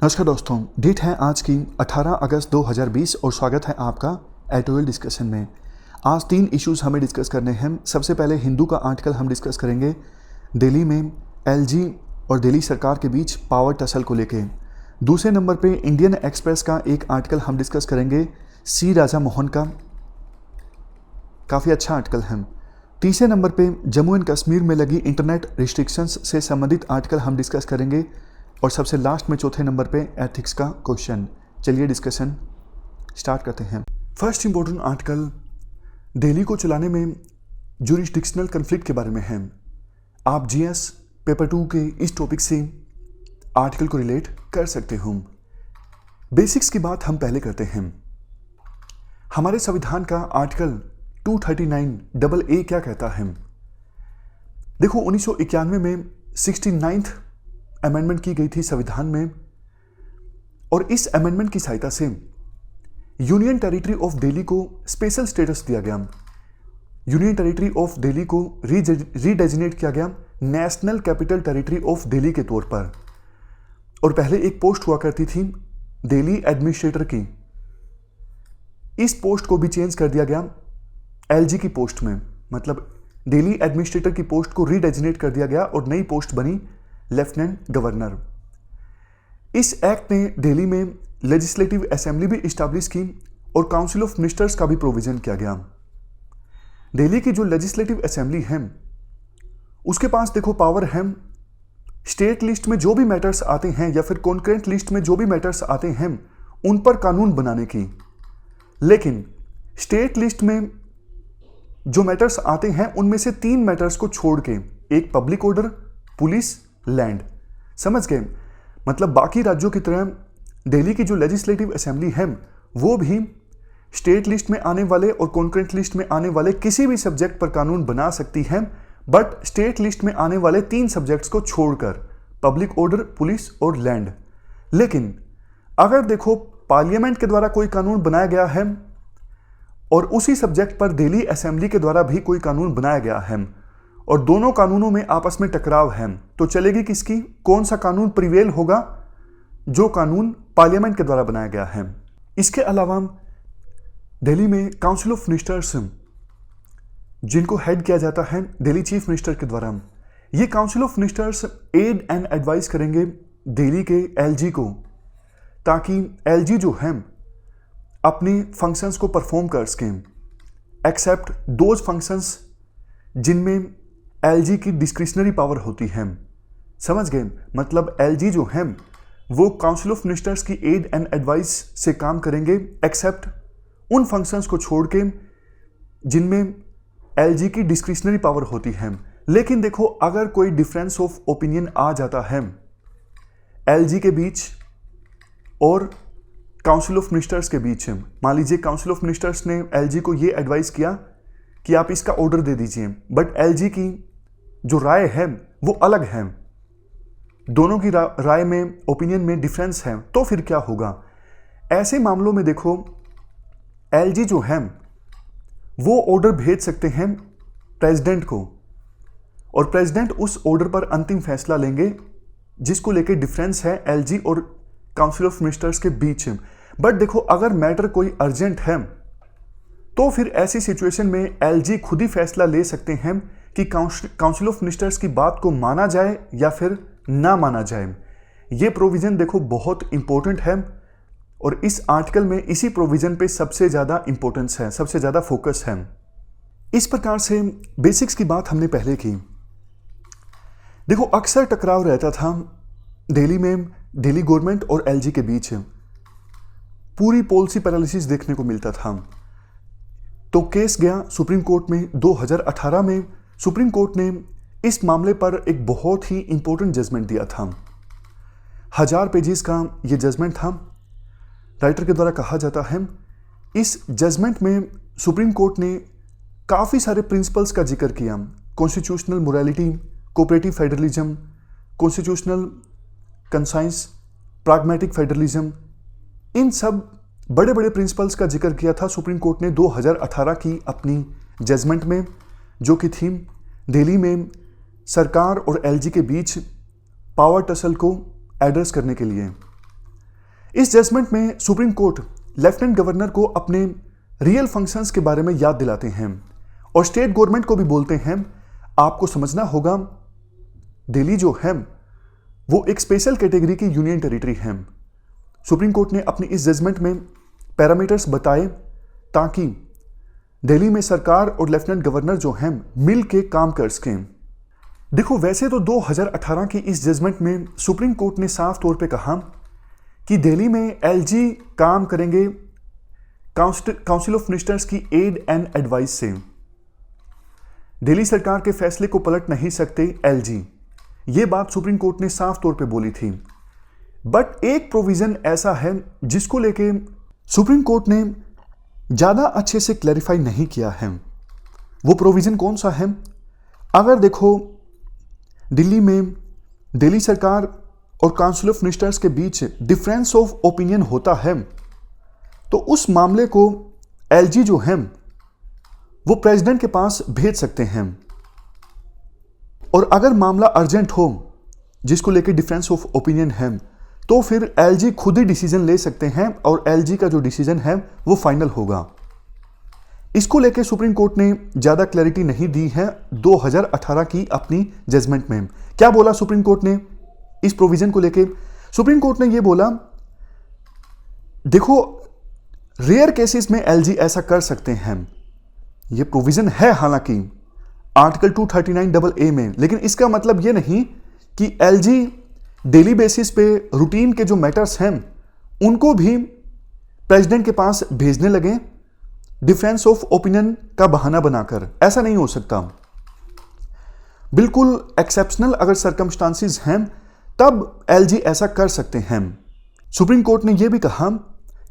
नमस्कार दोस्तों, डेट है आज की 18 अगस्त 2020 और स्वागत है आपका एडिटोरियल डिस्कशन में। आज 3 इश्यूज हमें डिस्कस करने हैं। सबसे पहले हिंदू का आर्टिकल हम डिस्कस करेंगे दिल्ली में एलजी और दिल्ली सरकार के बीच पावर टसल को लेके। दूसरे नंबर पे इंडियन एक्सप्रेस का एक आर्टिकल हम डिस्कस करेंगे सी राजा मोहन का, काफ़ी अच्छा आर्टिकल है। तीसरे नंबर पे जम्मू एंड कश्मीर में लगी इंटरनेट रिस्ट्रिक्शंस से संबंधित आर्टिकल हम डिस्कस करेंगे और सबसे लास्ट में चौथे नंबर पे एथिक्स का क्वेश्चन। चलिए डिस्कशन स्टार्ट करते हैं। फर्स्ट इंपॉर्टेंट आर्टिकल दिल्ली को चलाने में जुरिस्डिक्शनल कन्फ्लिक्ट के बारे में है। आप जीएस पेपर 2 के इस टॉपिक से आर्टिकल को रिलेट कर सकते हो। बेसिक्स की बात हम पहले करते हैं। हमारे संविधान का आर्टिकल 239 AA क्या कहता है? देखो, 1991 में 69th अमेंडमेंट की गई थी संविधान में और इस अमेंडमेंट की सहायता से यूनियन टेरिटरी ऑफ दिल्ली को स्पेशल स्टेटस दिया गया। यूनियन टेरिटरी ऑफ दिल्ली को रीडेजिनेट किया गया national capital territory of Delhi के तौर पर। और पहले एक पोस्ट हुआ करती थी दिल्ली एडमिनिस्ट्रेटर की, इस पोस्ट को भी चेंज कर दिया गया एलजी की पोस्ट में। मतलब दिल्ली एडमिनिस्ट्रेटर की पोस्ट को रीडेजिनेट कर दिया गया और नई पोस्ट बनी लेफ्टिनेंट गवर्नर। इस एक्ट ने दिल्ली में लेजिस्लेटिव असेंबली भी इस्टेब्लिश की और काउंसिल ऑफ मिनिस्टर्स का भी प्रोविजन किया गया। दिल्ली की जो लेजिस्लेटिव असेंबली है उसके पास देखो पावर है स्टेट लिस्ट में जो भी मैटर्स आते हैं या फिर कॉन्करेंट लिस्ट में जो भी मैटर्स आते हैं उन पर कानून बनाने की। लेकिन स्टेट लिस्ट में जो मैटर्स आते हैं उनमें से 3 मैटर्स को छोड़ के, एक पब्लिक ऑर्डर, पुलिस, लैंड, समझ गए? मतलब बाकी राज्यों की तरह दिल्ली की जो लेजिस्लेटिव असेंबली है वो भी स्टेट लिस्ट में आने वाले और कॉन्करेंट लिस्ट में आने वाले किसी भी सब्जेक्ट पर कानून बना सकती है, बट स्टेट लिस्ट में आने वाले 3 सब्जेक्ट्स को छोड़कर, पब्लिक ऑर्डर, पुलिस और लैंड। लेकिन अगर देखो पार्लियामेंट के द्वारा कोई कानून बनाया गया है और उसी सब्जेक्ट पर दिल्ली असेंबली के द्वारा भी कोई कानून बनाया गया है और दोनों कानूनों में आपस में टकराव है, तो चलेगी किसकी? कौन सा कानून प्रिवेल होगा? जो कानून पार्लियामेंट के द्वारा बनाया गया है। इसके अलावा दिल्ली में काउंसिल ऑफ मिनिस्टर्स, जिनको हेड किया जाता है दिल्ली चीफ मिनिस्टर के द्वारा, ये council of ministers aid and advice करेंगे दिल्ली के एलजी को, ताकि एलजी जो है अपने फंक्शंस को परफॉर्म कर सकें, एक्सेप्ट दोज फंक्शंस जिनमें एलजी की डिस्क्रिशनरी पावर होती है। समझ गए? मतलब एलजी जो है वो काउंसिल ऑफ मिनिस्टर्स की एड एंड एडवाइस से काम करेंगे, एक्सेप्ट उन फंक्शंस को छोड़ के जिनमें एलजी की डिस्क्रिशनरी पावर होती है। लेकिन देखो, अगर कोई डिफरेंस ऑफ ओपिनियन आ जाता है एलजी के बीच और काउंसिल ऑफ मिनिस्टर्स के बीच, मान लीजिए काउंसिल ऑफ मिनिस्टर्स ने एलजी को ये एडवाइस किया कि आप इसका ऑर्डर दे दीजिए, बट एलजी की जो राय है वो अलग है, दोनों की राय में, ओपिनियन में डिफरेंस है, तो फिर क्या होगा? ऐसे मामलों में देखो एलजी जो है वो ऑर्डर भेज सकते हैं प्रेसिडेंट को और प्रेसिडेंट उस ऑर्डर पर अंतिम फैसला लेंगे जिसको लेके डिफरेंस है एलजी और काउंसिल ऑफ मिनिस्टर्स के बीच। बट देखो, अगर मैटर कोई अर्जेंट है तो फिर ऐसी सिचुएशन में एलजी खुद ही फैसला ले सकते हैं कि काउंसिल ऑफ मिनिस्टर्स की बात को माना जाए या फिर ना माना जाए। ये प्रोविजन देखो बहुत इंपॉर्टेंट है और इस आर्टिकल में इसी प्रोविजन पे सबसे ज़्यादा इंपॉर्टेंस है, सबसे ज़्यादा फोकस है। इस प्रकार से बेसिक्स की बात हमने पहले की। देखो, अक्सर टकराव रहता था दिल्ली में, दिल्ली गवर्नमेंट और एलजी के बीच पूरी पॉलिसी पैरालिसिस देखने को मिलता था। तो केस गया सुप्रीम कोर्ट में। 2018 में सुप्रीम कोर्ट ने इस मामले पर एक बहुत ही इंपॉर्टेंट जजमेंट दिया था। 1000 पेजेस का ये जजमेंट था। राइटर के द्वारा कहा जाता है, इस जजमेंट में सुप्रीम कोर्ट ने काफ़ी सारे प्रिंसिपल्स का जिक्र किया। Constitutional morality, cooperative federalism, constitutional conscience, pragmatic federalism, इन सब बड़े बड़े प्रिंसिपल्स का जिक्र किया था सुप्रीम कोर्ट ने 2018 की अपनी जजमेंट में, जो कि थी दिल्ली में सरकार और एलजी के बीच पावर टसल को एड्रेस करने के लिए। इस जजमेंट में सुप्रीम कोर्ट लेफ्टिनेंट गवर्नर को अपने रियल फंक्शंस के बारे में याद दिलाते हैं और स्टेट गवर्नमेंट को भी बोलते हैं आपको समझना होगा दिल्ली जो है वो एक स्पेशल कैटेगरी की यूनियन टेरिटरी है। सुप्रीम कोर्ट ने अपनी इस जजमेंट में पैरामीटर्स बताए ताकि दिल्ली में सरकार और लेफ्टिनेंट गवर्नर जो हैं मिल के काम कर सकें। देखो वैसे तो 2018 की इस जजमेंट में सुप्रीम कोर्ट ने साफ तौर पे कहा कि दिल्ली में एलजी काम करेंगे काउंसिल ऑफ मिनिस्टर्स की एड एंड एडवाइस से। दिल्ली सरकार के फैसले को पलट नहीं सकते एलजी, ये बात सुप्रीम कोर्ट ने साफ तौर पे बोली थी। बट एक प्रोविजन ऐसा है जिसको लेके सुप्रीम कोर्ट ने ज़्यादा अच्छे से क्लैरिफाई नहीं किया है। वो प्रोविजन कौन सा है? अगर देखो दिल्ली में दिल्ली सरकार और काउंसिल ऑफ मिनिस्टर्स के बीच डिफरेंस ऑफ ओपिनियन होता है तो उस मामले को एलजी जो है वो प्रेसिडेंट के पास भेज सकते हैं। और अगर मामला अर्जेंट हो जिसको लेके डिफरेंस ऑफ ओपिनियन है तो फिर एलजी खुद ही डिसीजन ले सकते हैं और एलजी का जो डिसीजन है वो फाइनल होगा। इसको लेके सुप्रीम कोर्ट ने ज़्यादा क्लैरिटी नहीं दी है 2018 की अपनी जजमेंट में। क्या बोला सुप्रीम कोर्ट ने इस प्रोविजन को लेके? सुप्रीम कोर्ट ने ये बोला देखो रेयर केसेस में एलजी ऐसा कर सकते हैं, ये प्रोविजन है हालांकि आर्टिकल 239AA में, लेकिन इसका मतलब ये नहीं कि एलजी डेली बेसिस पे रूटीन के जो मैटर्स हैं उनको भी प्रेसिडेंट के पास भेजने लगे डिफरेंस ऑफ ओपिनियन का बहाना बनाकर। ऐसा नहीं हो सकता। बिल्कुल एक्सेप्शनल अगर सर्कमस्टांसिस हैं तब एलजी ऐसा कर सकते हैं। सुप्रीम कोर्ट ने यह भी कहा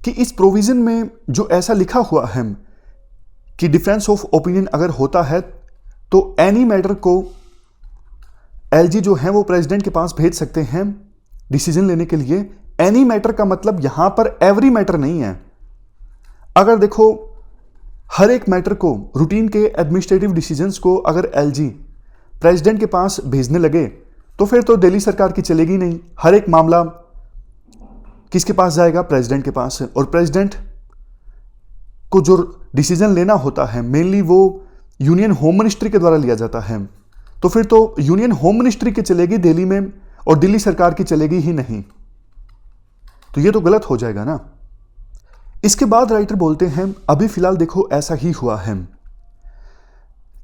कि इस प्रोविजन में जो ऐसा लिखा हुआ है कि डिफरेंस ऑफ ओपिनियन अगर होता है तो एनी मैटर को एलजी जो है वो प्रेसिडेंट के पास भेज सकते हैं डिसीजन लेने के लिए। एनी मैटर का मतलब यहां पर एवरी मैटर नहीं है। अगर देखो हर एक मैटर को रूटीन के एडमिनिस्ट्रेटिव डिसीजंस को अगर एलजी प्रेसिडेंट के पास भेजने लगे तो फिर तो दिल्ली सरकार की चलेगी नहीं। हर एक मामला किसके पास जाएगा? प्रेसिडेंट के पास। और प्रेसिडेंट को जो डिसीजन लेना होता है मेनली वो यूनियन होम मिनिस्ट्री के द्वारा लिया जाता है, तो फिर तो यूनियन होम मिनिस्ट्री की चलेगी दिल्ली में और दिल्ली सरकार की चलेगी ही नहीं। तो ये तो गलत हो जाएगा ना। इसके बाद राइटर बोलते हैं अभी फिलहाल देखो ऐसा ही हुआ है।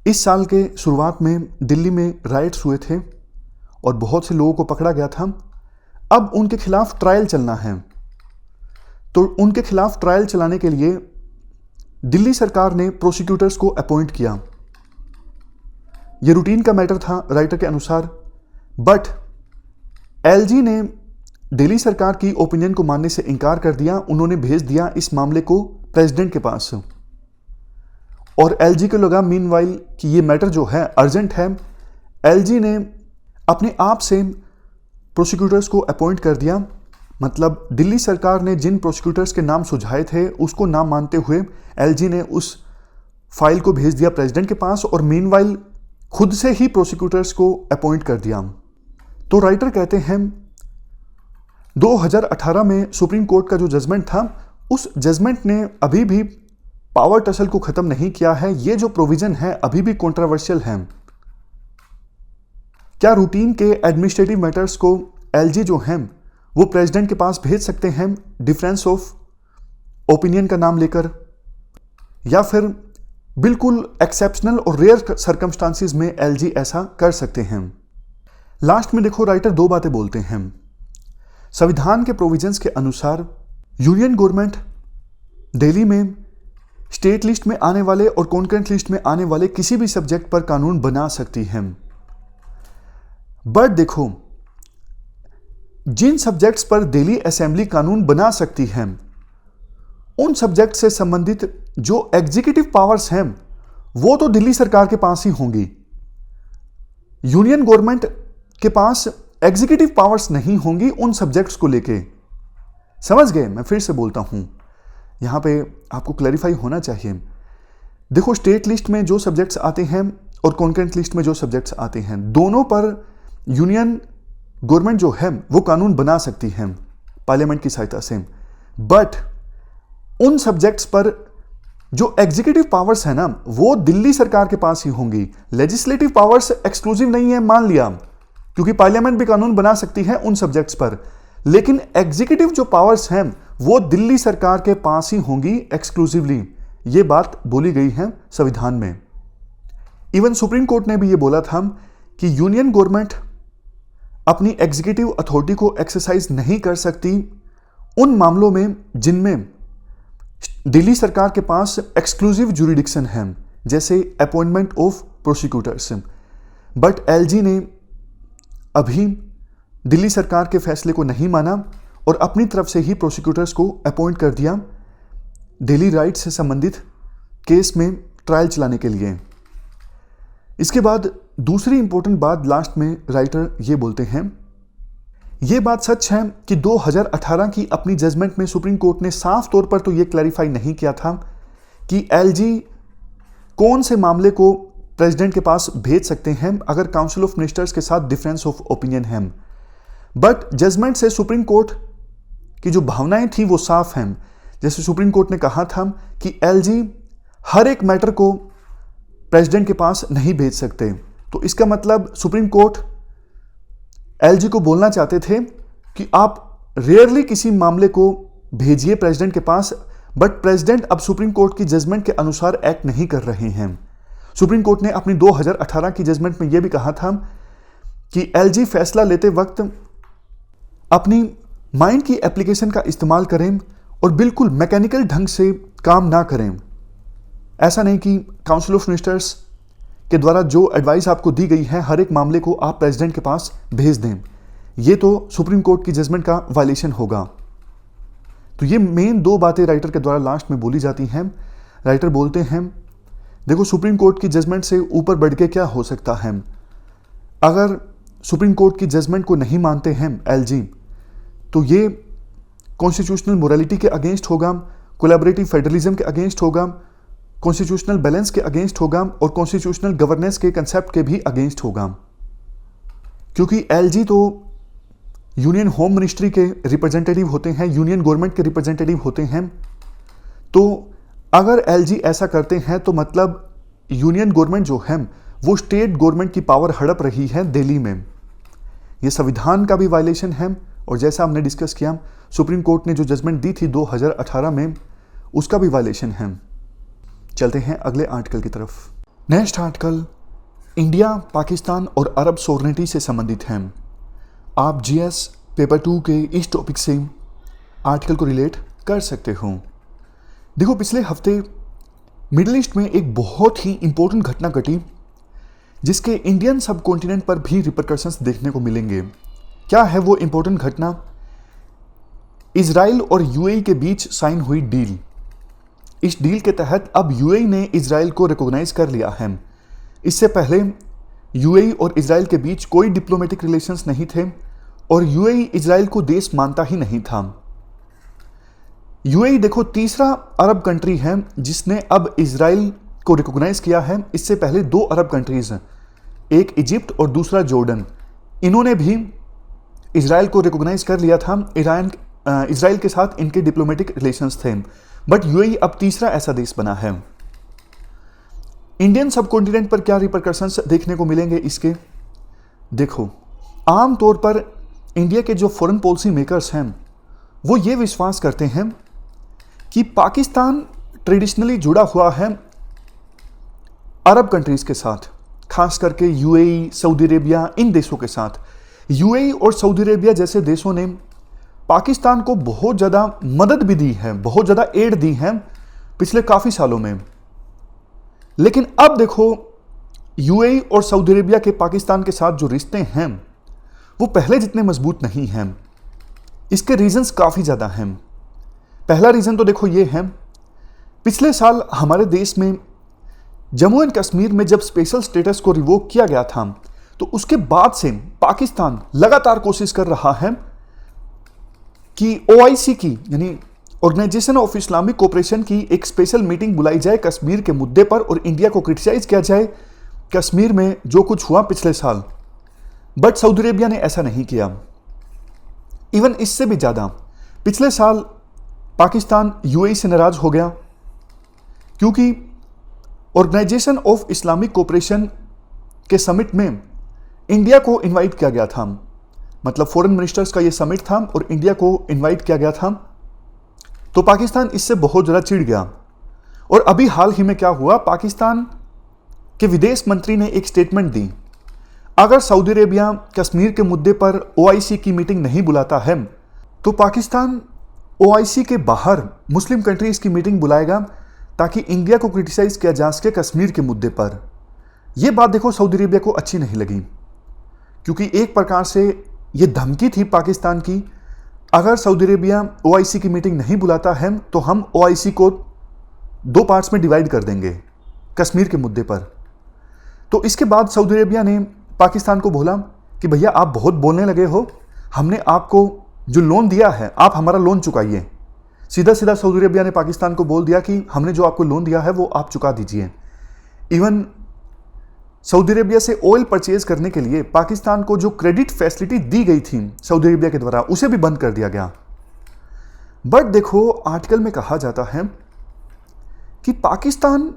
इस साल के शुरुआत में दिल्ली में राइट्स हुए थे और बहुत से लोगों को पकड़ा गया था। अब उनके खिलाफ ट्रायल चलना है, तो उनके खिलाफ ट्रायल चलाने के लिए दिल्ली सरकार ने प्रोसिक्यूटर्स को अपॉइंट किया। यह रूटीन का मैटर था राइटर के अनुसार, बट एलजी ने दिल्ली सरकार की ओपिनियन को मानने से इनकार कर दिया। उन्होंने भेज दिया इस मामले को प्रेसिडेंट के पास और एलजी को लगा मीनवाइल कि ये मैटर जो है अर्जेंट है। एलजी ने अपने आप से प्रोसिक्यूटर्स को अपॉइंट कर दिया। मतलब दिल्ली सरकार ने जिन प्रोसिक्यूटर्स के नाम सुझाए थे उसको ना मानते हुए एलजी ने उस फाइल को भेज दिया प्रेसिडेंट के पास और मीनवाइल खुद से ही प्रोसिक्यूटर्स को अपॉइंट कर दिया। तो राइटर कहते हैं 2018 में सुप्रीम कोर्ट का जो जजमेंट था उस जजमेंट ने अभी भी पावर टसल को खत्म नहीं किया है। ये जो प्रोविजन है अभी भी कंट्रोवर्शियल है। क्या रूटीन के एडमिनिस्ट्रेटिव मैटर्स को एलजी जो हैं वो प्रेसिडेंट के पास भेज सकते हैं डिफरेंस ऑफ ओपिनियन का नाम लेकर, या फिर बिल्कुल एक्सेप्शनल और रेयर सर्कमस्टांसिस में एलजी ऐसा कर सकते हैं? लास्ट में देखो राइटर दो बातें बोलते हैं। संविधान के प्रोविजंस के अनुसार यूनियन गवर्नमेंट दिल्ली में स्टेट लिस्ट में आने वाले और कॉन्करेंट लिस्ट में आने वाले किसी भी सब्जेक्ट पर कानून बना सकती है। बट देखो जिन सब्जेक्ट्स पर दिल्ली असेंबली कानून बना सकती है उन सब्जेक्ट से संबंधित जो एग्जीक्यूटिव पावर्स हैं वो तो दिल्ली सरकार के पास ही होंगी। यूनियन गवर्नमेंट के पास एग्जीक्यूटिव पावर्स नहीं होंगी उन सब्जेक्ट्स को लेके। समझ गए? मैं फिर से बोलता हूं, यहां पे आपको क्लैरिफाई होना चाहिए। देखो स्टेट लिस्ट में जो सब्जेक्ट्स आते हैं और कॉन्करेंट लिस्ट में जो सब्जेक्ट्स आते हैं दोनों पर यूनियन गवर्नमेंट जो है वो कानून बना सकती है। पार्लियामेंट की सहायता से। बट उन सब्जेक्ट्स पर जो एग्जीक्यूटिव पावर्स है ना, वो दिल्ली सरकार के पास ही होंगी। लेजिस्लेटिव पावर्स एक्सक्लूसिव नहीं है, मान लिया, क्योंकि पार्लियामेंट भी कानून बना सकती है उन सब्जेक्ट्स पर, लेकिन एग्जीक्यूटिव जो पावर्स हैं वो दिल्ली सरकार के पास ही होंगी एक्सक्लूसिवली। ये बात बोली गई है संविधान में। इवन सुप्रीम कोर्ट ने भी ये बोला था कि यूनियन गवर्नमेंट अपनी एग्जीक्यूटिव अथॉरिटी को एक्सरसाइज नहीं कर सकती उन मामलों में जिनमें दिल्ली सरकार के पास एक्सक्लूसिव जुरिडिक्शन है, जैसे appointment of prosecutors. But LG ने अभी दिल्ली सरकार के फैसले को नहीं माना और अपनी तरफ से ही प्रोसिक्यूटर्स को अपॉइंट कर दिया दिल्ली राइट्स से संबंधित केस में ट्रायल चलाने के लिए। इसके बाद दूसरी इंपॉर्टेंट बात लास्ट में राइटर ये बोलते हैं, ये बात सच है कि 2018 की अपनी जजमेंट में सुप्रीम कोर्ट ने साफ तौर पर तो ये क्लैरिफाई नहीं किया था कि एलजी कौन से मामले को प्रेसिडेंट के पास भेज सकते हैं अगर काउंसिल ऑफ मिनिस्टर्स के साथ डिफरेंस ऑफ ओपिनियन है। बट जजमेंट से सुप्रीम कोर्ट की जो भावनाएं थी वो साफ हैं। जैसे सुप्रीम कोर्ट ने कहा था कि एलजी हर एक मैटर को प्रेसिडेंट के पास नहीं भेज सकते, तो इसका मतलब सुप्रीम कोर्ट एलजी को बोलना चाहते थे कि आप रेयरली किसी मामले को भेजिए प्रेसिडेंट के पास, बट प्रेसिडेंट अब सुप्रीम कोर्ट की जजमेंट के अनुसार एक्ट नहीं कर रहे हैं। सुप्रीम कोर्ट ने अपनी 2018 की जजमेंट में यह भी कहा था कि एलजी फैसला लेते वक्त अपनी माइंड की एप्लीकेशन का इस्तेमाल करें और बिल्कुल मैकेनिकल ढंग से काम ना करें। ऐसा नहीं कि काउंसिल ऑफ मिनिस्टर्स के द्वारा जो एडवाइस आपको दी गई है हर एक मामले को आप प्रेसिडेंट के पास भेज दें, ये तो सुप्रीम कोर्ट की जजमेंट का वायलेशन होगा। तो ये मेन दो बातें राइटर के द्वारा लास्ट में बोली जाती हैं। राइटर बोलते हैं, देखो सुप्रीम कोर्ट की जजमेंट से ऊपर बढ़ के क्या हो सकता है। अगर सुप्रीम कोर्ट की जजमेंट को नहीं मानते हैं एलजी, तो ये कॉन्स्टिट्यूशनल मोरालिटी के अगेंस्ट होगा, कोलैबोरेटिव फेडरलिज्म के अगेंस्ट होगा, कॉन्स्टिट्यूशनल बैलेंस के अगेंस्ट होगा और कॉन्स्टिट्यूशनल गवर्नेंस के कंसेप्ट के भी अगेंस्ट होगा। क्योंकि एलजी तो यूनियन होम मिनिस्ट्री के रिप्रेजेंटेटिव होते हैं, यूनियन गवर्नमेंट के रिप्रेजेंटेटिव होते हैं। तो अगर एलजी ऐसा करते हैं तो मतलब यूनियन गवर्नमेंट जो है वो स्टेट गवर्नमेंट की पावर हड़प रही है दिल्ली में। ये संविधान का भी वायलेशन है और जैसा हमने डिस्कस किया सुप्रीम कोर्ट ने जो जजमेंट दी थी 2018 में उसका भी वायलेशन है। चलते हैं अगले आर्टिकल की तरफ। नेक्स्ट आर्टिकल इंडिया, पाकिस्तान और अरब सॉवरेनिटी से संबंधित है। आप जीएस पेपर 2 के इस टॉपिक से आर्टिकल को रिलेट कर सकते हो। देखो पिछले हफ्ते मिडिल ईस्ट में एक बहुत ही इंपॉर्टेंट घटना घटी जिसके इंडियन सब कॉन्टिनेंट पर भी रिपरकशंस देखने को मिलेंगे। क्या है वो इंपॉर्टेंट घटना? इजराइल और यूएई के बीच साइन हुई डील। इस डील के तहत अब यूएई ने इजराइल को रिकॉग्नाइज कर लिया है। इससे पहले यूएई और इजराइल के बीच कोई डिप्लोमेटिक रिलेशंस नहीं थे और यूएई इजराइल को देश मानता ही नहीं था। यूएई देखो तीसरा अरब कंट्री है जिसने अब इजराइल को रिकॉग्नाइज किया है। इससे पहले 2 अरब कंट्रीज हैं, एक इजिप्ट और दूसरा जॉर्डन, इन्होंने भी इजराइल को रिकॉग्नाइज कर लिया था। इजराइल के साथ इनके डिप्लोमेटिक रिलेशंस थे, बट यूएई अब तीसरा ऐसा देश बना है। इंडियन सब कॉन्टिनेंट पर क्या रिपरकशंस देखने को मिलेंगे इसके? देखो आमतौर पर इंडिया के जो फॉरेन पॉलिसी मेकर्स हैं वो ये विश्वास करते हैं कि पाकिस्तान ट्रेडिशनली जुड़ा हुआ है अरब कंट्रीज के साथ, खास करके यूएई, सऊदी अरेबिया, इन देशों के साथ। यूएई और सऊदी अरेबिया जैसे देशों ने पाकिस्तान को बहुत ज़्यादा मदद भी दी है, बहुत ज़्यादा एड दी है पिछले काफ़ी सालों में। लेकिन अब देखो यूएई और सऊदी अरेबिया के पाकिस्तान के साथ जो रिश्ते हैं वो पहले जितने मजबूत नहीं हैं। इसके रीजंस काफ़ी ज़्यादा हैं। पहला रीज़न तो देखो ये है, पिछले साल हमारे देश में जम्मू एंड कश्मीर में जब स्पेशल स्टेटस को रिवोक किया गया था तो उसके बाद से पाकिस्तान लगातार कोशिश कर रहा है कि ओआईसी की यानी ऑर्गेनाइजेशन ऑफ इस्लामिक कोऑपरेशन की एक स्पेशल मीटिंग बुलाई जाए कश्मीर के मुद्दे पर और इंडिया को क्रिटिसाइज किया जाए कश्मीर में जो कुछ हुआ पिछले साल। बट सऊदी अरेबिया ने ऐसा नहीं किया। इवन इससे भी ज़्यादा पिछले साल पाकिस्तान यूएई से नाराज हो गया क्योंकि ऑर्गेनाइजेशन ऑफ इस्लामिक कोऑपरेशन के समिट में इंडिया को इनवाइट किया गया था। मतलब फॉरेन मिनिस्टर्स का ये समिट था और इंडिया को इनवाइट किया गया था। तो पाकिस्तान इससे बहुत ज़्यादा चिढ़ गया। और अभी हाल ही में क्या हुआ, पाकिस्तान के विदेश मंत्री ने एक स्टेटमेंट दी, अगर सऊदी अरेबिया कश्मीर के मुद्दे पर ओआईसी की मीटिंग नहीं बुलाता है तो पाकिस्तान ओआईसी के बाहर मुस्लिम कंट्रीज़ की मीटिंग बुलाएगा ताकि इंडिया को क्रिटिसाइज किया जा सके कश्मीर के मुद्दे पर। यह बात देखो सऊदी अरेबिया को अच्छी नहीं लगी, क्योंकि एक प्रकार से ये धमकी थी पाकिस्तान की, अगर सऊदी अरेबिया ओआईसी की मीटिंग नहीं बुलाता है तो हम ओआईसी को 2 पार्ट्स में डिवाइड कर देंगे कश्मीर के मुद्दे पर। तो इसके बाद सऊदी अरेबिया ने पाकिस्तान को बोला कि भैया आप बहुत बोलने लगे हो, हमने आपको जो लोन दिया है आप हमारा लोन चुकाइए। सीधा सीधा सऊदी अरेबिया ने पाकिस्तान को बोल दिया कि हमने जो आपको लोन दिया है वो आप चुका दीजिए। इवन सऊदी अरेबिया से ऑयल परचेज करने के लिए पाकिस्तान को जो क्रेडिट फैसिलिटी दी गई थी सऊदी अरेबिया के द्वारा, उसे भी बंद कर दिया गया। बट देखो आर्टिकल में कहा जाता है कि पाकिस्तान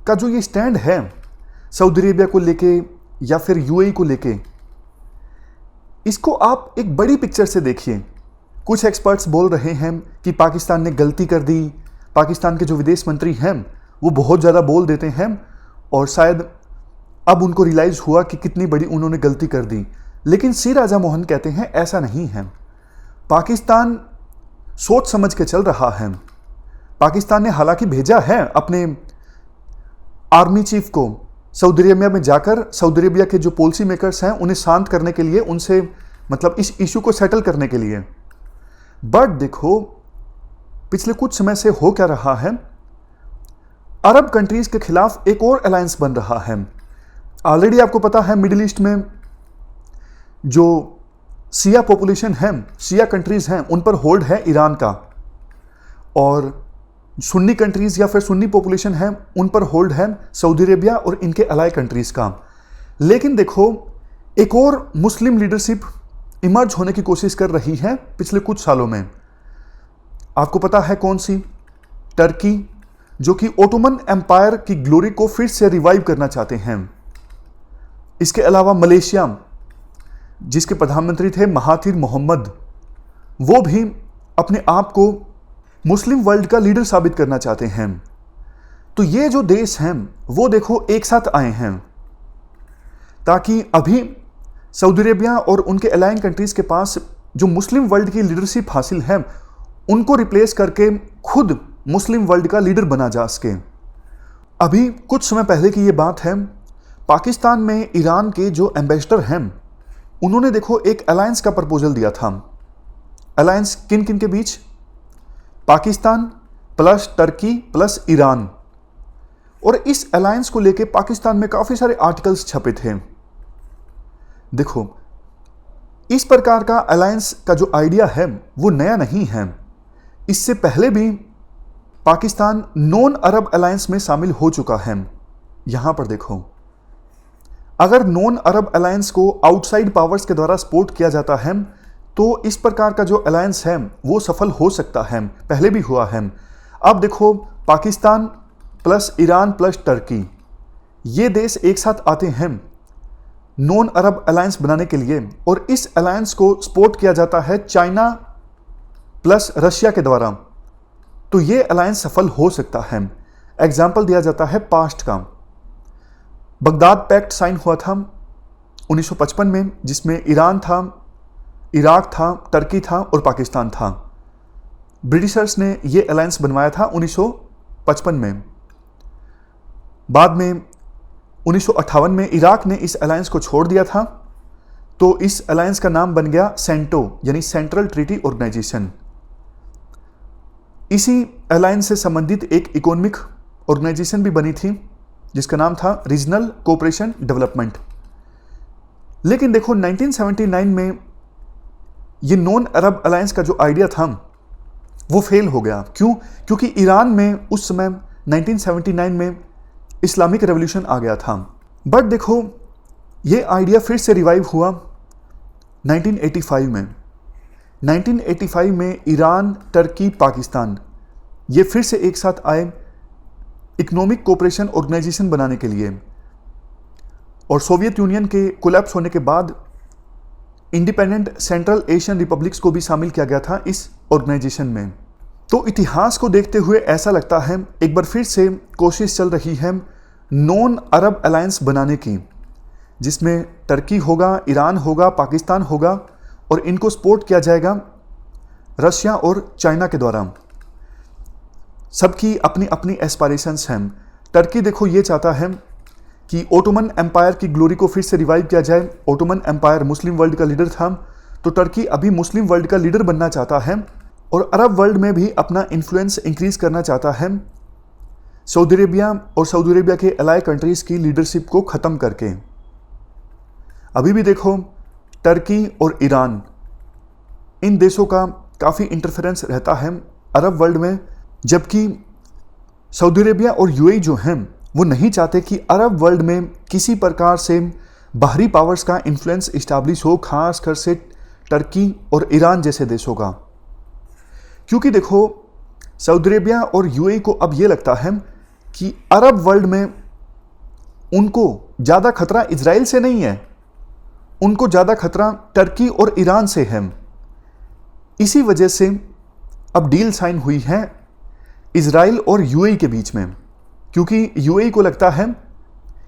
का जो ये स्टैंड है सऊदी अरेबिया को लेके या फिर यूएई को लेके, इसको आप एक बड़ी पिक्चर से देखिए। कुछ एक्सपर्ट्स बोल रहे हैं कि पाकिस्तान ने गलती कर दी, पाकिस्तान के जो विदेश मंत्री हैं वो बहुत ज़्यादा बोल देते हैं और शायद अब उनको रियलाइज़ हुआ कि कितनी बड़ी उन्होंने गलती कर दी। लेकिन सी राजा मोहन कहते हैं ऐसा नहीं है, पाकिस्तान सोच समझ के चल रहा है। पाकिस्तान ने हालांकि भेजा है अपने आर्मी चीफ को सऊदी अरेबिया में जाकर सऊदी अरेबिया के जो पॉलिसी मेकर्स हैं उन्हें शांत करने के लिए, उनसे मतलब इस इशू को सेटल करने के लिए। बट देखो पिछले कुछ समय से हो क्या रहा है, अरब कंट्रीज के खिलाफ एक और अलायंस बन रहा है। ऑलरेडी आपको पता है मिडिल ईस्ट में जो शिया पॉपुलेशन है, शिया कंट्रीज हैं, उन पर होल्ड है ईरान का, और सुन्नी कंट्रीज या फिर सुन्नी पॉपुलेशन है उन पर होल्ड है सऊदी अरेबिया और इनके अलाय कंट्रीज का। लेकिन देखो एक और मुस्लिम लीडरशिप इमर्ज होने की कोशिश कर रही है पिछले कुछ सालों में। आपको पता है कौन सी? टर्की, जो कि ओटोमन एम्पायर की ग्लोरी को फिर से रिवाइव करना चाहते हैं। इसके अलावा मलेशिया, जिसके प्रधानमंत्री थे महाथिर मोहम्मद, वो भी अपने आप को मुस्लिम वर्ल्ड का लीडर साबित करना चाहते हैं। तो ये जो देश हैं वो देखो एक साथ आए हैं ताकि अभी सऊदी अरेबिया और उनके अलाइन कंट्रीज के पास जो मुस्लिम वर्ल्ड की लीडरशिप हासिल है उनको रिप्लेस करके खुद मुस्लिम वर्ल्ड का लीडर बना जा सके। अभी कुछ समय पहले की ये बात है, पाकिस्तान में ईरान के जो एम्बेसडर हैं उन्होंने देखो एक अलायंस का प्रपोजल दिया था। अलायंस किन किन के बीच? Pakistan plus Turkey plus Iran. और इस अलायंस को लेके पाकिस्तान में काफ़ी सारे आर्टिकल्स छपे थे। देखो इस प्रकार का अलायंस का जो आइडिया है वो नया नहीं है, इससे पहले भी पाकिस्तान नॉन अरब अलायंस में शामिल हो चुका है। यहां पर देखो, अगर नॉन अरब अलायंस को आउटसाइड पावर्स के द्वारा सपोर्ट किया जाता है तो इस प्रकार का जो अलायंस है वो सफल हो सकता है, पहले भी हुआ है। अब देखो Pakistan plus Iran plus Turkey, ये देश एक साथ आते हैं नॉन अरब अलायंस बनाने के लिए, और इस अलायंस को सपोर्ट किया जाता है चाइना प्लस रशिया के द्वारा। तो ये अलायंस सफल हो सकता है। एग्जाम्पल दिया जाता है पास्ट का, बगदाद पैक्ट साइन हुआ था 1955 में, जिसमें ईरान था, इराक था, टर्की था और पाकिस्तान था। ब्रिटिशर्स ने ये अलायंस बनवाया था 1955 में। बाद में 1958 में इराक ने इस अलायंस को छोड़ दिया था, तो इस अलायंस का नाम बन गया सेंटो, यानी सेंट्रल ट्रीटी ऑर्गेनाइजेशन। इसी अलायंस से संबंधित एक इकोनॉमिक ऑर्गेनाइजेशन भी बनी थी जिसका नाम था रीजनल कोऑपरेशन डेवलपमेंट। लेकिन देखो 1979 में ये नॉन अरब अलायंस का जो आइडिया था वो फेल हो गया। क्यों? क्योंकि ईरान में उस समय 1979 में इस्लामिक रेवोल्यूशन आ गया था। बट देखो ये आइडिया फिर से रिवाइव हुआ 1985 में। 1985 में ईरान, टर्की, पाकिस्तान ये फिर से एक साथ आए इकोनॉमिक कोऑपरेशन ऑर्गेनाइजेशन बनाने के लिए, और सोवियत यूनियन के कोलैप्स होने के बाद इंडिपेंडेंट सेंट्रल एशियन रिपब्लिक्स को भी शामिल किया गया था इस ऑर्गेनाइजेशन में। तो इतिहास को देखते हुए ऐसा लगता है एक बार फिर से कोशिश चल रही है नॉन अरब अलायंस बनाने की, जिसमें टर्की होगा, ईरान होगा, पाकिस्तान होगा, और इनको सपोर्ट किया जाएगा रशिया और चाइना के द्वारा। सबकी अपनी अपनी एस्पायरेशंस हैं। टर्की देखो ये चाहता है कि ओटोमन एम्पायर की ग्लोरी को फिर से रिवाइव किया जाए। ओटोमन एम्पायर मुस्लिम वर्ल्ड का लीडर था, तो टर्की अभी मुस्लिम वर्ल्ड का लीडर बनना चाहता है और अरब वर्ल्ड में भी अपना इन्फ्लुएंस इंक्रीज करना चाहता है सऊदी अरेबिया और सऊदी अरेबिया के अलाइ कंट्रीज की लीडरशिप को ख़त्म करके। अभी भी देखो टर्की और ईरान, इन देशों का काफ़ी इंटरफेरेंस रहता है अरब वर्ल्ड में, जबकि सऊदी अरेबिया और यूएई जो हैं वो नहीं चाहते कि अरब वर्ल्ड में किसी प्रकार से बाहरी पावर्स का इन्फ्लुएंस इस्टेब्लिश हो, खासकर से टर्की और ईरान जैसे देशों का। क्योंकि देखो सऊदी अरेबिया और यूएई को अब ये लगता है कि अरब वर्ल्ड में उनको ज़्यादा खतरा इजराइल से नहीं है, उनको ज़्यादा खतरा टर्की और ईरान से है। इसी वजह से अब डील साइन हुई है इजराइल और यूएई के बीच में, क्योंकि यूएई को लगता है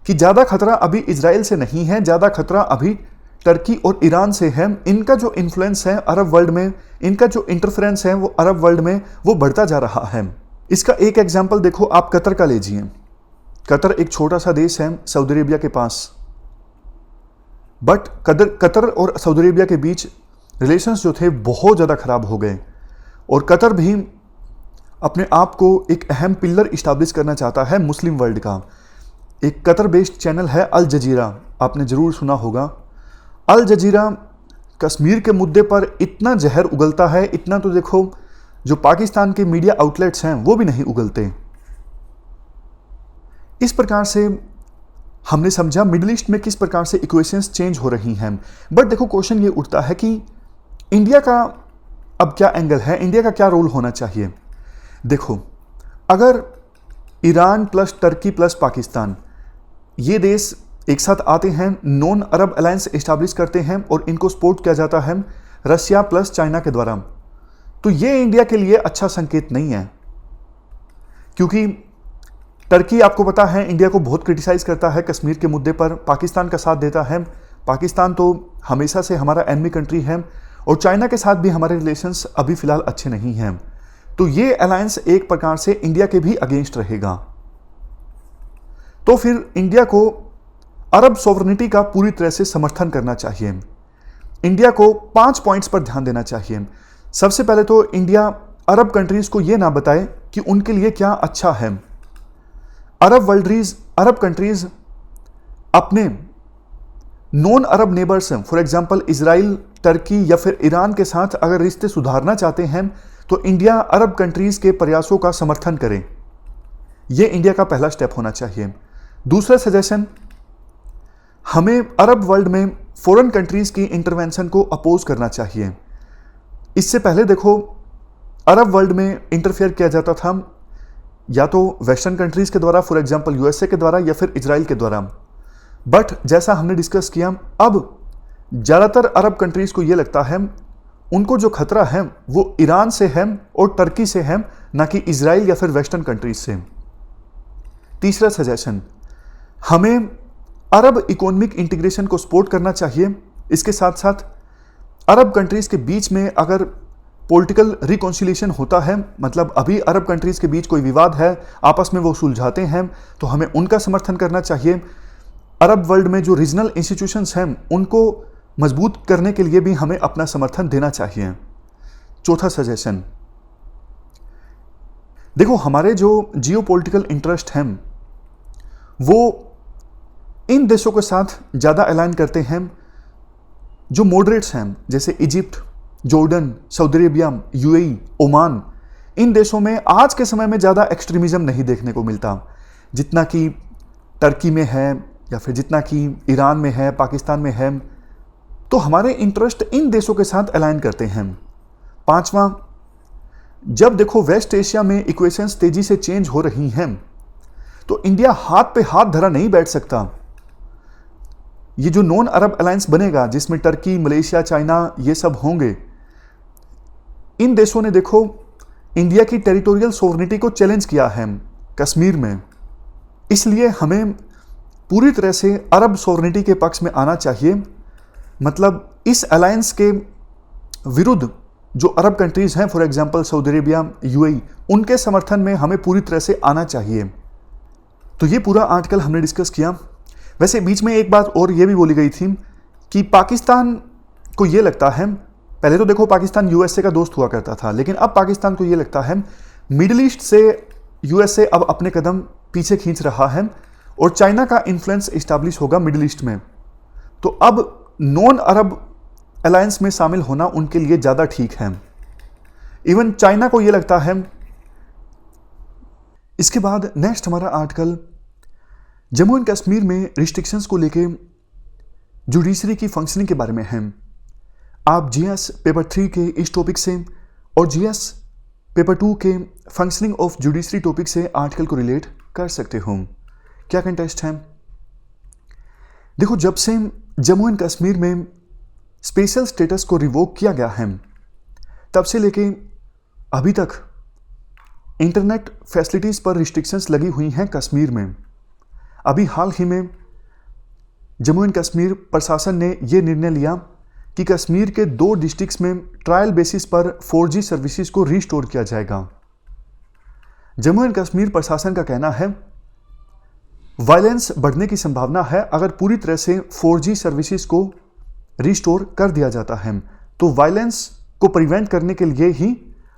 कि ज़्यादा खतरा अभी इजराइल से नहीं है, ज़्यादा खतरा अभी टर्की और ईरान से है। इनका जो इन्फ्लुएंस है अरब वर्ल्ड में, इनका जो इंटरफेरेंस है वो अरब वर्ल्ड में वो बढ़ता जा रहा है। इसका एक एग्जांपल देखो आप कतर का लीजिए। कतर एक छोटा सा देश है सऊदी अरेबिया के पास, बट कतर और सऊदी अरेबिया के बीच रिलेशंस जो थे बहुत ज़्यादा ख़राब हो गए, और कतर भी अपने आप को एक अहम पिलर इस्टेब्लिश करना चाहता है मुस्लिम वर्ल्ड का। एक कतर बेस्ड चैनल है अल जजीरा, आपने ज़रूर सुना होगा। अल जजीरा कश्मीर के मुद्दे पर इतना जहर उगलता है, इतना तो देखो जो पाकिस्तान के मीडिया आउटलेट्स हैं वो भी नहीं उगलते। इस प्रकार से हमने समझा मिडिल ईस्ट में किस प्रकार से इक्वेशंस चेंज हो रही हैं। बट देखो क्वेश्चन ये उठता है कि इंडिया का अब क्या एंगल है, इंडिया का क्या रोल होना चाहिए। देखो अगर Iran plus Turkey plus Pakistan ये देश एक साथ आते हैं, नॉन अरब अलायंस इस्टेब्लिश करते हैं और इनको सपोर्ट किया जाता है रशिया प्लस चाइना के द्वारा, तो ये इंडिया के लिए अच्छा संकेत नहीं है। क्योंकि टर्की आपको पता है इंडिया को बहुत क्रिटिसाइज करता है कश्मीर के मुद्दे पर, पाकिस्तान का साथ देता है। पाकिस्तान तो हमेशा से हमारा एनिमी कंट्री है, और चाइना के साथ भी हमारे रिलेशंस अभी फिलहाल अच्छे नहीं हैं। तो ये अलायंस एक प्रकार से इंडिया के भी अगेंस्ट रहेगा। तो फिर इंडिया को अरब सॉवरेनिटी का पूरी तरह से समर्थन करना चाहिए। इंडिया को 5 पॉइंट्स पर ध्यान देना चाहिए। सबसे पहले तो इंडिया अरब कंट्रीज को यह ना बताए कि उनके लिए क्या अच्छा है। अरब कंट्रीज अपने नॉन अरब नेबर्स हैं, फॉर एग्जांपल इजराइल, टर्की या फिर ईरान के साथ अगर रिश्ते सुधारना चाहते हैं तो इंडिया अरब कंट्रीज के प्रयासों का समर्थन करे। यह इंडिया का पहला स्टेप होना चाहिए। दूसरा सजेशन, हमें अरब वर्ल्ड में फॉरेन कंट्रीज की इंटरवेंशन को अपोज करना चाहिए। इससे पहले देखो अरब वर्ल्ड में इंटरफेयर किया जाता था या तो वेस्टर्न कंट्रीज के द्वारा, फॉर एग्जांपल यूएसए के द्वारा या फिर इजराइल के द्वारा। बट जैसा हमने डिस्कस किया, अब ज़्यादातर अरब कंट्रीज को यह लगता है उनको जो खतरा है वो ईरान से है और टर्की से है, ना कि इजराइल या फिर वेस्टर्न कंट्रीज से। तीसरा सजेशन, हमें अरब इकोनॉमिक इंटीग्रेशन को सपोर्ट करना चाहिए। इसके साथ साथ अरब कंट्रीज के बीच में अगर पॉलिटिकल रिकॉन्सिलिएशन होता है, मतलब अभी अरब कंट्रीज के बीच कोई विवाद है, आपस में वो सुलझाते हैं, तो हमें उनका समर्थन करना चाहिए। अरब वर्ल्ड में जो रीजनल इंस्टीट्यूशंस हैं उनको मजबूत करने के लिए भी हमें अपना समर्थन देना चाहिए। चौथा सजेशन, देखो हमारे जो जियोपॉलिटिकल इंटरेस्ट हैं वो इन देशों के साथ ज़्यादा अलाइन करते हैं जो मॉडरेट्स हैं, जैसे Egypt, Jordan, Saudi Arabia, UAE, Oman. इन देशों में आज के समय में ज़्यादा एक्सट्रीमिज्म नहीं देखने को मिलता जितना कि टर्की में है या फिर जितना कि ईरान में है, पाकिस्तान में है। तो हमारे इंटरेस्ट इन देशों के साथ अलाइन करते हैं। पांचवा, जब देखो वेस्ट एशिया में इक्वेशंस तेजी से चेंज हो रही हैं तो इंडिया हाथ पे हाथ धरा नहीं बैठ सकता। ये जो नॉन अरब अलायंस बनेगा जिसमें टर्की, मलेशिया, चाइना ये सब होंगे, इन देशों ने देखो इंडिया की टेरिटोरियल सोवरेनिटी को चैलेंज किया है कश्मीर में। इसलिए हमें पूरी तरह से अरब सोवरेनिटी के पक्ष में आना चाहिए। मतलब इस अलायंस के विरुद्ध जो अरब कंट्रीज हैं, for example Saudi Arabia, UAE, उनके समर्थन में हमें पूरी तरह से आना चाहिए। तो ये पूरा आर्टिकल हमने डिस्कस किया। वैसे बीच में एक बात और ये भी बोली गई थी कि पाकिस्तान को ये लगता है, पहले तो देखो पाकिस्तान यूएसए का दोस्त हुआ करता था, लेकिन अब पाकिस्तान को ये लगता है मिडिल ईस्ट से यूएसए अब अपने कदम पीछे खींच रहा है और चाइना का इन्फ्लुएंस इस्टेब्लिश होगा मिडिल ईस्ट में। तो अब नॉन अरब अलायंस में शामिल होना उनके लिए ज़्यादा ठीक है। इवन चाइना को ये लगता है। इसके बाद नेक्स्ट हमारा आर्टिकल जम्मू एंड कश्मीर में रिस्ट्रिक्शंस को लेके जुडिशरी की फंक्शनिंग के बारे में है। आप जीएस पेपर 3 के इस टॉपिक से और जीएस पेपर 2 के फंक्शनिंग ऑफ जुडिशरी टॉपिक से आर्टिकल को रिलेट कर सकते हो। क्या कंटेस्ट है? देखो, जब से जम्मू एंड कश्मीर में स्पेशल स्टेटस को रिवोक किया गया है तब से लेके अभी तक इंटरनेट फैसिलिटीज पर रिस्ट्रिक्शंस लगी हुई हैं कश्मीर में। अभी हाल ही में जम्मू एंड कश्मीर प्रशासन ने यह निर्णय लिया कि कश्मीर के 2 डिस्ट्रिक्ट्स में ट्रायल बेसिस पर 4G सर्विसेज को रीस्टोर किया जाएगा। जम्मू एंड कश्मीर प्रशासन का कहना है वायलेंस बढ़ने की संभावना है अगर पूरी तरह से 4G सर्विसेज को रीस्टोर कर दिया जाता है, तो वायलेंस को प्रिवेंट करने के लिए ही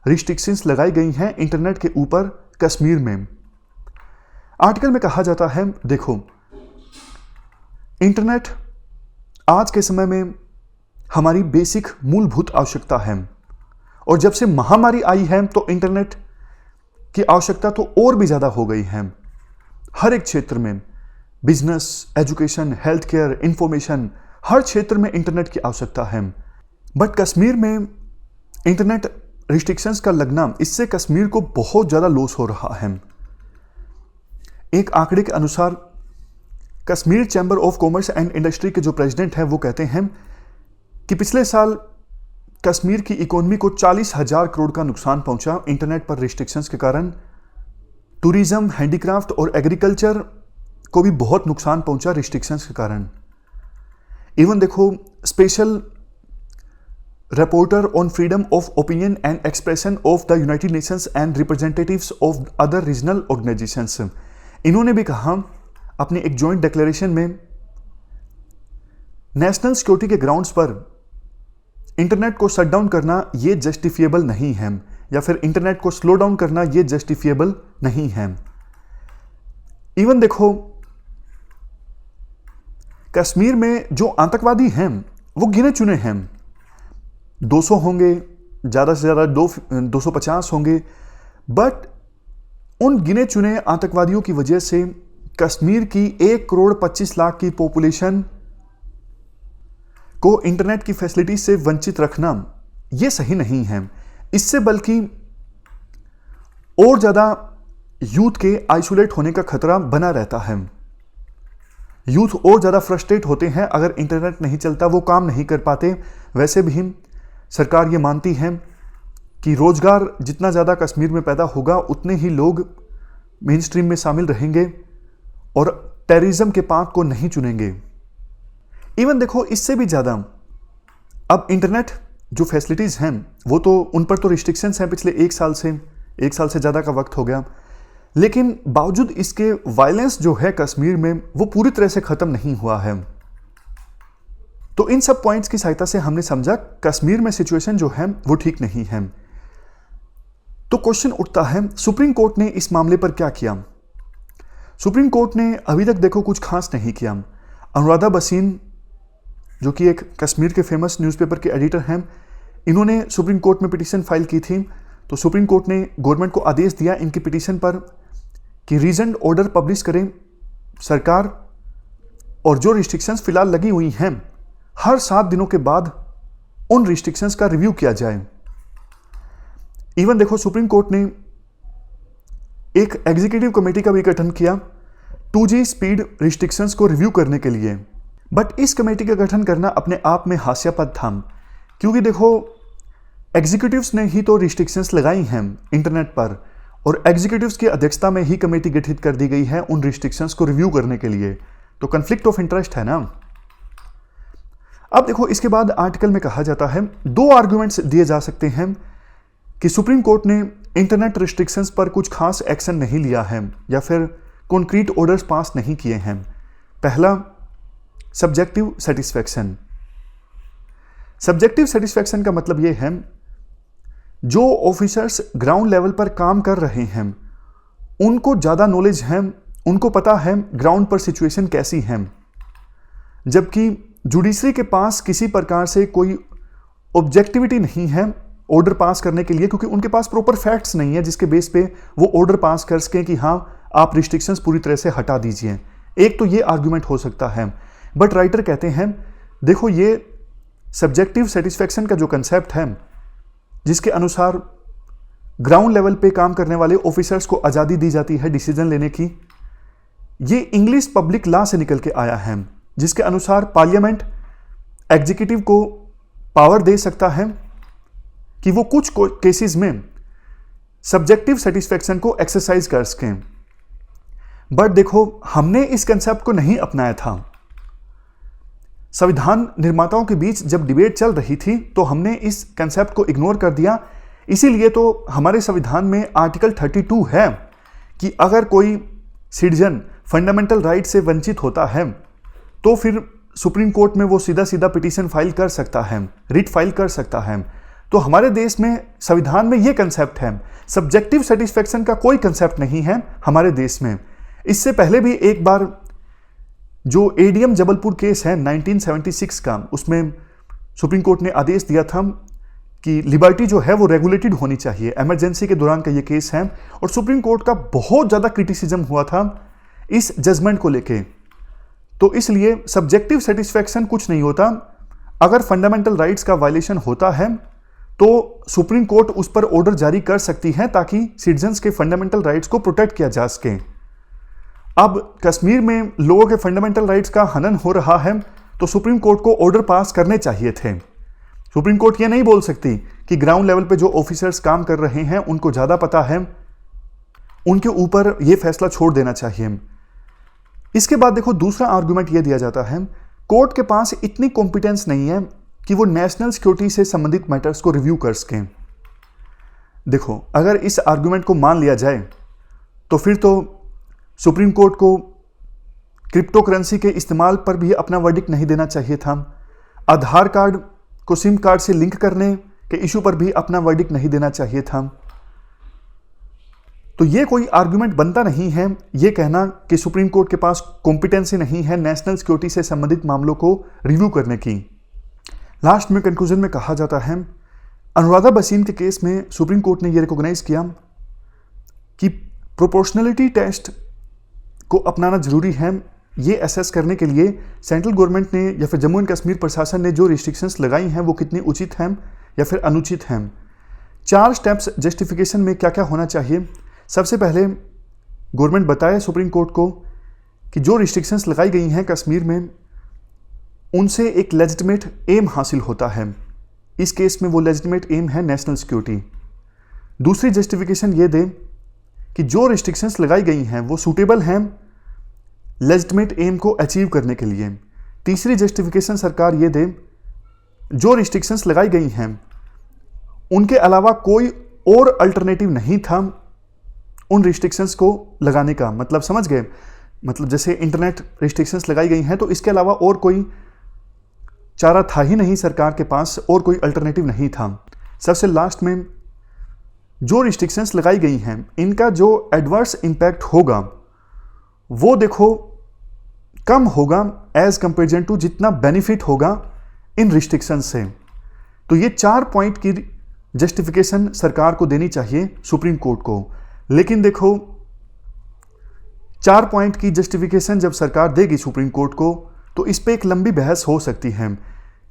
रिस्ट्रिक्शंस लगाई गई हैं इंटरनेट के ऊपर कश्मीर में। आर्टिकल में कहा जाता है, देखो इंटरनेट आज के समय में हमारी बेसिक मूलभूत आवश्यकता है और जब से महामारी आई है तो इंटरनेट की आवश्यकता तो और भी ज़्यादा हो गई है। हर एक क्षेत्र में, business, education, health care, information, हर क्षेत्र में इंटरनेट की आवश्यकता है। बट कश्मीर में इंटरनेट रिस्ट्रिक्शंस का लगना, इससे कश्मीर को बहुत ज़्यादा लॉस हो रहा है। एक आंकड़े के अनुसार Kashmir chamber of commerce and industry के जो प्रेसिडेंट हैं वो कहते हैं कि पिछले साल कश्मीर की इकोनॉमी को 40,000 करोड़ का नुकसान पहुंचा इंटरनेट पर रिस्ट्रिक्शंस के कारण। टूरिज्म, हैंडीक्राफ्ट और एग्रीकल्चर को भी बहुत नुकसान पहुंचा रिस्ट्रिक्शंस के कारण। इवन देखो, special reporter on freedom of opinion and expression of the United Nations and representatives of other regional organisations, इन्होंने भी कहा अपने एक जॉइंट डिक्लेरेशन में, नेशनल सिक्योरिटी के ग्राउंड्स पर इंटरनेट को शट डाउन करना ये जस्टिफिएबल नहीं है, या फिर इंटरनेट को स्लो डाउन करना ये जस्टिफिएबल नहीं है। इवन देखो, कश्मीर में जो आतंकवादी हैं वो गिने चुने हैं, 200 होंगे, ज़्यादा से ज़्यादा 250 होंगे, बट उन गिने चुने आतंकवादियों की वजह से कश्मीर की 1,25,00,000 की पॉपुलेशन को इंटरनेट की फैसिलिटी से वंचित रखना ये सही नहीं है। इससे बल्कि और ज़्यादा यूथ के आइसोलेट होने का खतरा बना रहता है। यूथ और ज़्यादा फ्रस्ट्रेट होते हैं अगर इंटरनेट नहीं चलता, वो काम नहीं कर पाते। वैसे भी सरकार ये मानती है कि रोजगार जितना ज़्यादा कश्मीर में पैदा होगा उतने ही लोग मेन स्ट्रीम में शामिल रहेंगे और टेररिज्म के पाथ को नहीं चुनेंगे। इवन देखो, इससे भी ज़्यादा अब इंटरनेट जो फैसिलिटीज़ हैं वो तो उन पर तो रिस्ट्रिक्शंस हैं पिछले 1 साल से ज़्यादा का वक्त हो गया, लेकिन बावजूद इसके वायलेंस जो है कश्मीर में वो पूरी तरह से ख़त्म नहीं हुआ है। तो इन सब पॉइंट्स की सहायता से हमने समझा कश्मीर में सिचुएशन जो है वो ठीक नहीं है। तो क्वेश्चन उठता है, सुप्रीम कोर्ट ने इस मामले पर क्या किया? सुप्रीम कोर्ट ने अभी तक देखो कुछ खास नहीं किया। अनुराधा भसीन जो कि एक कश्मीर के फेमस न्यूज़पेपर के एडिटर हैं, इन्होंने सुप्रीम कोर्ट में पिटीशन फाइल की थी। तो सुप्रीम कोर्ट ने गवर्नमेंट को आदेश दिया इनकी पिटीशन पर कि रीजन ऑर्डर पब्लिश करें सरकार, और जो रिस्ट्रिक्शंस फिलहाल लगी हुई हैं हर 7 दिनों के बाद उन रिस्ट्रिक्शंस का रिव्यू किया जाए। इवन देखो सुप्रीम कोर्ट ने एक एग्जीक्यूटिव कमेटी का भी गठन किया 2G स्पीड रिस्ट्रिक्शंस को रिव्यू करने के लिए। बट इस कमेटी का गठन करना अपने आप में हास्यास्पद था, क्योंकि देखो एग्जीक्यूटिव्स ने ही तो रिस्ट्रिक्शंस लगाई हैं इंटरनेट पर, और एग्जीक्यूटिव्स की अध्यक्षता में ही कमेटी गठित कर दी गई है उन रिस्ट्रिक्शंस को रिव्यू करने के लिए। तो कन्फ्लिक्ट ऑफ इंटरेस्ट है ना। अब देखो इसके बाद आर्टिकल में कहा जाता है 2 आर्गुमेंट्स दिए जा सकते हैं कि सुप्रीम कोर्ट ने इंटरनेट रिस्ट्रिक्शंस पर कुछ खास एक्शन नहीं लिया है या फिर कॉन्क्रीट ऑर्डर्स पास नहीं किए हैं। पहला, सब्जेक्टिव सेटिस्फैक्शन। सब्जेक्टिव सेटिस्फैक्शन का मतलब यह है जो ऑफिसर्स ग्राउंड लेवल पर काम कर रहे हैं उनको ज़्यादा नॉलेज है, उनको पता है ग्राउंड पर सिचुएशन कैसी है, जबकि जुडिशरी के पास किसी प्रकार से कोई ऑब्जेक्टिविटी नहीं है ऑर्डर पास करने के लिए, क्योंकि उनके पास प्रॉपर फैक्ट्स नहीं है जिसके बेस पे वो ऑर्डर पास कर सकें कि हाँ आप रिस्ट्रिक्शंस पूरी तरह से हटा दीजिए। एक तो ये आर्गुमेंट हो सकता है। बट राइटर कहते हैं देखो ये सब्जेक्टिव सेटिस्फैक्शन का जो कंसेप्ट है, जिसके अनुसार ग्राउंड लेवल पे काम करने वाले ऑफिसर्स को आज़ादी दी जाती है डिसीजन लेने की, ये इंग्लिश पब्लिक लॉ से निकल के आया है, जिसके अनुसार पार्लियामेंट एग्जीक्यूटिव को पावर दे सकता है कि वो कुछ केसेस में सब्जेक्टिव सेटिस्फैक्शन को एक्सरसाइज कर सकें। बट देखो हमने इस कंसेप्ट को नहीं अपनाया था। संविधान निर्माताओं के बीच जब डिबेट चल रही थी तो हमने इस कंसेप्ट को इग्नोर कर दिया। इसीलिए तो हमारे संविधान में आर्टिकल 32 है कि अगर कोई सिटीजन फंडामेंटल राइट से वंचित होता है तो फिर सुप्रीम कोर्ट में वो सीधा सीधा पिटीशन फाइल कर सकता है, रिट फाइल कर सकता है। तो हमारे देश में संविधान में ये कंसेप्ट है, सब्जेक्टिव सेटिस्फैक्शन का कोई कंसेप्ट नहीं है हमारे देश में। इससे पहले भी एक बार जो एडीएम जबलपुर केस है 1976 का, उसमें सुप्रीम कोर्ट ने आदेश दिया था कि लिबर्टी जो है वो रेगुलेटेड होनी चाहिए। इमरजेंसी के दौरान का ये केस है और सुप्रीम कोर्ट का बहुत ज़्यादा क्रिटिसिज्म हुआ था इस जजमेंट को लेके। तो इसलिए सब्जेक्टिव सेटिस्फैक्शन कुछ नहीं होता। अगर फंडामेंटल राइट्स का वायलेशन होता है तो सुप्रीम कोर्ट उस पर ऑर्डर जारी कर सकती है ताकि सिटीजन्स के फंडामेंटल राइट्स को प्रोटेक्ट किया जा सके। अब कश्मीर में लोगों के फंडामेंटल राइट्स का हनन हो रहा है तो सुप्रीम कोर्ट को ऑर्डर पास करने चाहिए थे। सुप्रीम कोर्ट ये नहीं बोल सकती कि ग्राउंड लेवल पे जो ऑफिसर्स काम कर रहे हैं उनको ज़्यादा पता है, उनके ऊपर ये फैसला छोड़ देना चाहिए। इसके बाद देखो दूसरा आर्गुमेंट ये दिया जाता है कोर्ट के पास इतनी कॉम्पिटेंस नहीं है कि वो नेशनल सिक्योरिटी से संबंधित मैटर्स को रिव्यू कर सकें। देखो अगर इस आर्गुमेंट को मान लिया जाए तो फिर तो सुप्रीम कोर्ट को क्रिप्टो करेंसी के इस्तेमाल पर भी अपना वर्डिक्ट नहीं देना चाहिए था। आधार कार्ड को सिम कार्ड से लिंक करने के इशू पर भी अपना वर्डिक्ट नहीं देना चाहिए था। तो ये कोई आर्गुमेंट बनता नहीं है ये कहना कि सुप्रीम कोर्ट के पास कॉम्पिटेंसी नहीं है नेशनल सिक्योरिटी से संबंधित मामलों को रिव्यू करने की। लास्ट में कंक्लूजन में कहा जाता है अनुराधा बसीन के केस में सुप्रीम कोर्ट ने यह रिकॉग्नाइज किया कि प्रोपोर्शनलिटी टेस्ट को अपनाना जरूरी है ये असेस करने के लिए सेंट्रल गवर्नमेंट ने या फिर जम्मू एंड कश्मीर प्रशासन ने जो रिस्ट्रिक्शंस लगाई हैं वो कितनी उचित हैं या फिर अनुचित हैं। 4 स्टेप्स जस्टिफिकेशन में क्या क्या होना चाहिए। सबसे पहले गवर्नमेंट बताए सुप्रीम कोर्ट को कि जो रिस्ट्रिक्शंस लगाई गई हैं कश्मीर में उनसे एक लेजिटिमेट एम हासिल होता है। इस केस में वो लेजिटिमेट एम है नेशनल सिक्योरिटी। दूसरी जस्टिफिकेशन ये दे कि जो रिस्ट्रिक्शंस लगाई गई हैं वो सूटेबल हैं लेजिटिमेट एम को अचीव करने के लिए। तीसरी जस्टिफिकेशन सरकार ये दे जो रिस्ट्रिक्शंस लगाई गई हैं उनके अलावा कोई और अल्टरनेटिव नहीं था उन रिस्ट्रिक्शंस को लगाने का। मतलब समझ गए, मतलब जैसे इंटरनेट रिस्ट्रिक्शंस लगाई गई हैं तो इसके अलावा और कोई चारा था ही नहीं सरकार के पास, और कोई अल्टरनेटिव नहीं था। सबसे लास्ट में जो रिस्ट्रिक्शंस लगाई गई हैं इनका जो एडवर्स इम्पैक्ट होगा वो देखो कम होगा एज कंपेरिजन टू जितना बेनिफिट होगा इन रिस्ट्रिक्शंस से। तो ये 4 पॉइंट की जस्टिफिकेशन सरकार को देनी चाहिए सुप्रीम कोर्ट को। लेकिन देखो 4 पॉइंट की जस्टिफिकेशन जब सरकार देगी सुप्रीम कोर्ट को तो इस पे एक लंबी बहस हो सकती है,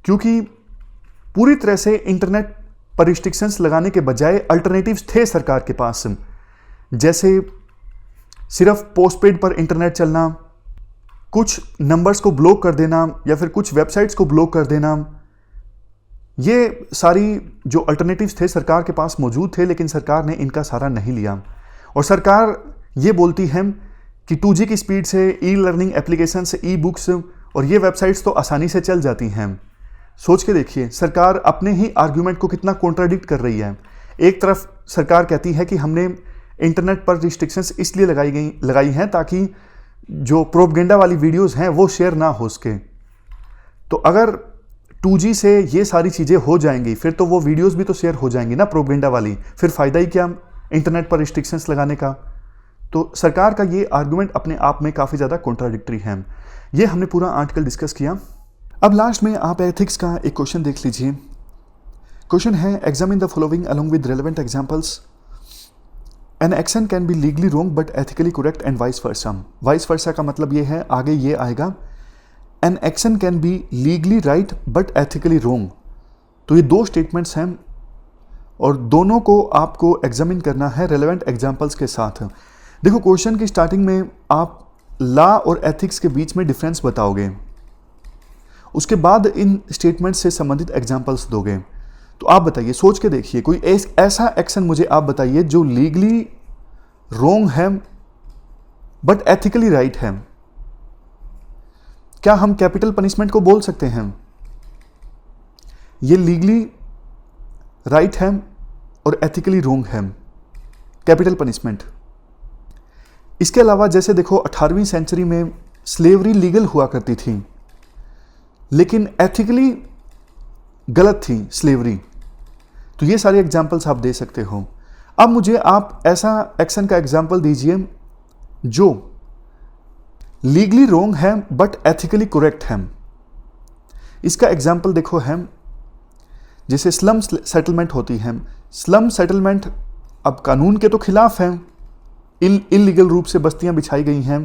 क्योंकि पूरी तरह से इंटरनेट पर रिस्ट्रिक्शंस लगाने के बजाय अल्टरनेटिव्स थे सरकार के पास, जैसे सिर्फ पोस्टपेड पर इंटरनेट चलना, कुछ नंबर्स को ब्लॉक कर देना या फिर कुछ वेबसाइट्स को ब्लॉक कर देना। ये सारी जो अल्टरनेटिव्स थे सरकार के पास मौजूद थे, लेकिन सरकार ने इनका सहारा नहीं लिया। और सरकार ये बोलती है कि 2G की स्पीड से ई लर्निंग एप्लीकेशन से ई बुक्स और ये वेबसाइट्स तो आसानी से चल जाती हैं। सोच के देखिए, सरकार अपने ही आर्ग्यूमेंट को कितना कॉन्ट्राडिक्ट कर रही है। एक तरफ सरकार कहती है कि हमने इंटरनेट पर रिस्ट्रिक्शंस इसलिए लगाई हैं ताकि जो प्रोपगेंडा वाली वीडियोस हैं वो शेयर ना हो सके। तो अगर 2G से ये सारी चीज़ें हो जाएंगी फिर तो वो वीडियोस भी तो शेयर हो जाएंगी ना प्रोपगेंडा वाली, फिर फ़ायदा ही क्या इंटरनेट पर रिस्ट्रिक्शंस लगाने का। तो सरकार का ये आर्गुमेंट अपने आप में काफ़ी ज़्यादा कॉन्ट्राडिक्टरी है। ये हमने पूरा आर्टिकल डिस्कस किया। अब लास्ट में आप एथिक्स का एक क्वेश्चन देख लीजिए। क्वेश्चन है, examine the following along with relevant examples. An action can be legally wrong but ethically correct and vice versa. Vice versa का मतलब ये है, आगे ये आएगा, an action can be legally right but ethically wrong. तो ये दो स्टेटमेंट्स हैं और दोनों को आपको एग्जामिन करना है रेलेवेंट एग्जाम्पल्स के साथ। देखो, क्वेश्चन की स्टार्टिंग में आप लॉ और एथिक्स के बीच में डिफरेंस बताओगे, उसके बाद इन स्टेटमेंट से संबंधित एग्जाम्पल्स दोगे। तो आप बताइए, सोच के देखिए, कोई ऐसा एक्शन मुझे आप बताइए जो लीगली रोंग है बट एथिकली राइट है। क्या हम कैपिटल पनिशमेंट को बोल सकते हैं? ये लीगली राइट है और एथिकली रोंग है, कैपिटल पनिशमेंट। इसके अलावा जैसे देखो 18वीं सेंचुरी में स्लेवरी लीगल हुआ करती थी, लेकिन एथिकली गलत थी स्लेवरी। तो ये सारे एग्जाम्पल्स आप दे सकते हो। अब मुझे आप ऐसा एक्शन का एग्जाम्पल दीजिए जो लीगली रोंग है बट एथिकली करेक्ट है। इसका एग्जाम्पल देखो है, जैसे स्लम सेटलमेंट होती है। स्लम सेटलमेंट अब कानून के तो खिलाफ है, इलीगल रूप से बस्तियां बिछाई गई हैं,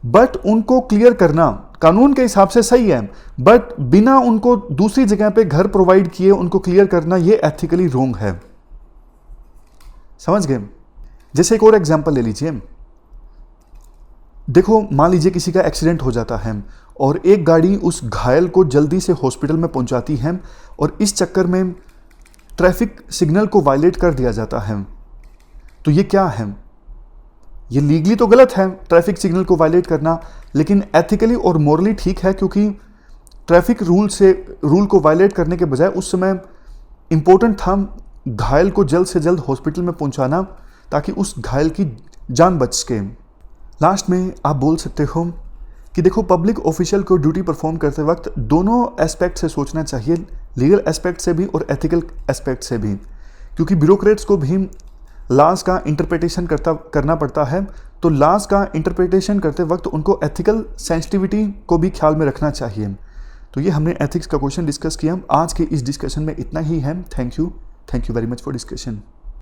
बट उनको क्लियर करना कानून के हिसाब से सही है, बट बिना उनको दूसरी जगह पे घर प्रोवाइड किए उनको क्लियर करना ये एथिकली रोंग है। समझ गए? जैसे एक और एग्जांपल ले लीजिए। देखो, मान लीजिए किसी का एक्सीडेंट हो जाता है और एक गाड़ी उस घायल को जल्दी से हॉस्पिटल में पहुंचाती है और इस चक्कर में ट्रैफिक सिग्नल को वायलेट कर दिया जाता है। तो ये क्या है? ये लीगली तो गलत है ट्रैफिक सिग्नल को वायलेट करना, लेकिन एथिकली और मॉरली ठीक है, क्योंकि ट्रैफिक रूल को वायलेट करने के बजाय उस समय इंपॉर्टेंट था घायल को जल्द से जल्द हॉस्पिटल में पहुंचाना ताकि उस घायल की जान बच सके। लास्ट में आप बोल सकते हो कि देखो, पब्लिक ऑफिशियल को ड्यूटी परफॉर्म करते वक्त दोनों एस्पेक्ट से सोचना चाहिए, लीगल एस्पेक्ट से भी और एथिकल एस्पेक्ट से भी, क्योंकि ब्यूरोक्रेट्स को भी लॉज का इंटरप्रिटेशन करना पड़ता है। तो लॉज का इंटरप्रिटेशन करते वक्त उनको एथिकल सेंसिटिविटी को भी ख्याल में रखना चाहिए। तो ये हमने एथिक्स का क्वेश्चन डिस्कस किया। आज के इस डिस्कशन में इतना ही है। Thank you very much for discussion.